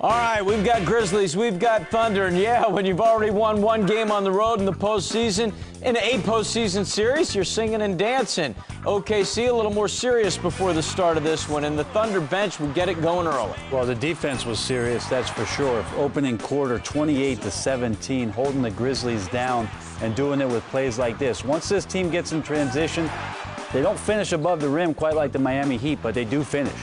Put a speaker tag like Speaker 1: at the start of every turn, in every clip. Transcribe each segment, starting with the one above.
Speaker 1: All right, we've got Grizzlies, we've got Thunder, and yeah, when you've already won one game on the road in the postseason, in a postseason series, you're singing and dancing. OKC a little more serious before the start of this one, and the Thunder bench would get it going early.
Speaker 2: Well, the defense was serious, that's for sure. Opening quarter, 28-17, holding the Grizzlies down and doing it with plays like this. Once this team gets in transition, they don't finish above the rim quite like the Miami Heat, but they do finish.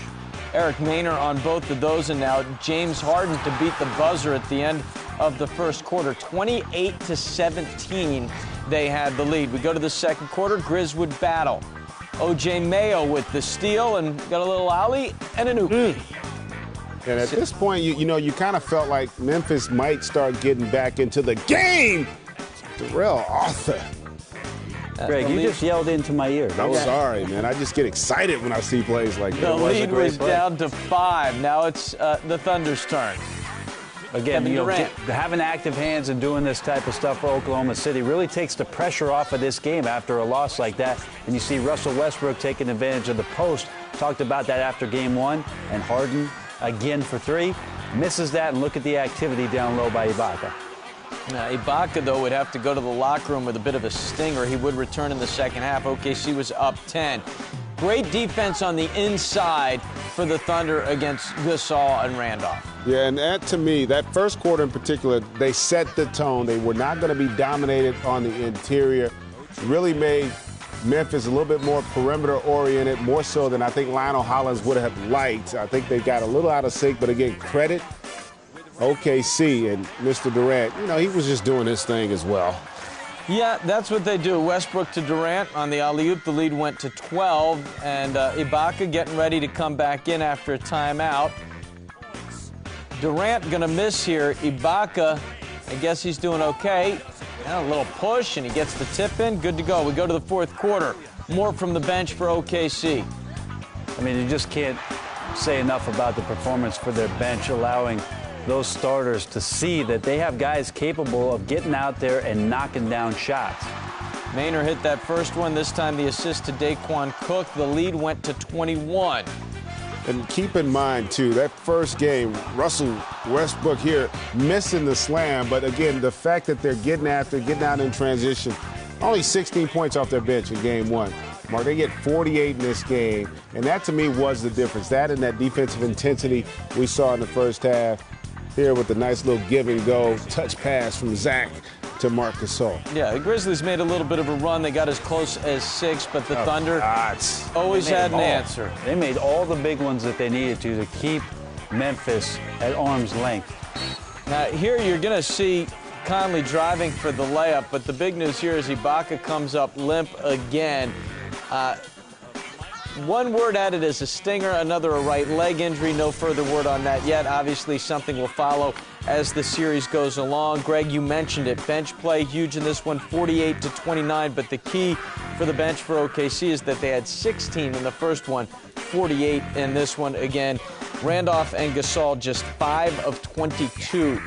Speaker 1: Eric Maynor on both of those, and now James Harden to beat the buzzer at the end of the first quarter. 28-17, they had the lead. We go to the second quarter, Grizz would battle. O.J. Mayo with the steal and got a little alley and a nuke.
Speaker 3: And at this point, you kind of felt like Memphis might start getting back into the game. Darrell Arthur.
Speaker 2: Greg, you just yelled into my ear.
Speaker 3: I'm sorry, man. I just get excited when I see plays like that.
Speaker 1: The lead was down to 5. Now it's the Thunder's turn.
Speaker 2: Again, having active hands and doing this type of stuff for Oklahoma City really takes the pressure off of this game after a loss like that. And you see Russell Westbrook taking advantage of the post. Talked about that after game 1. And Harden, again for 3, misses that. And look at the activity down low by Ibaka.
Speaker 1: Now, Ibaka, though, would have to go to the locker room with a bit of a stinger. He would return in the second half. OKC was up 10. Great defense on the inside for the Thunder against Gasol and Randolph.
Speaker 3: Yeah, and that, to me, that first quarter in particular, they set the tone. They were not going to be dominated on the interior. Really made Memphis a little bit more perimeter-oriented, more so than I think Lionel Hollins would have liked. I think they got a little out of sync, but again, credit OKC and Mr. Durant, he was just doing his thing as well.
Speaker 1: Yeah, that's what they do. Westbrook to Durant on the alley-oop. The lead went to 12, and Ibaka getting ready to come back in after a timeout. Durant going to miss here. Ibaka, I guess he's doing okay. A little push, and he gets the tip in. Good to go. We go to the fourth quarter. More from the bench for OKC.
Speaker 2: I mean, you just can't say enough about the performance for their bench, allowing those starters to see that they have guys capable of getting out there and knocking down shots.
Speaker 1: Maynor hit that first one. This time the assist to Daquan Cook. The lead went to 21.
Speaker 3: And keep in mind, too, that first game, Russell Westbrook here missing the slam. But, again, the fact that they're getting out in transition, only 16 points off their bench in game 1. Mark, they get 48 in this game. And that, to me, was the difference. That and that defensive intensity we saw in the first half. Here with the nice little give-and-go touch pass from Zach to Marc Gasol.
Speaker 1: Yeah, the Grizzlies made a little bit of a run. They got as close as 6, but the Thunder always had an answer.
Speaker 2: They made all the big ones that they needed to keep Memphis at arm's length.
Speaker 1: Now, here you're going to see Conley driving for the layup, but the big news here is Ibaka comes up limp again. One word added as a stinger, another a right leg injury. No further word on that yet. Obviously, something will follow as the series goes along. Greg, you mentioned it. Bench play huge in this one, 48-29. But the key for the bench for OKC is that they had 16 in the first one, 48 in this one. Again, Randolph and Gasol just 5 of 22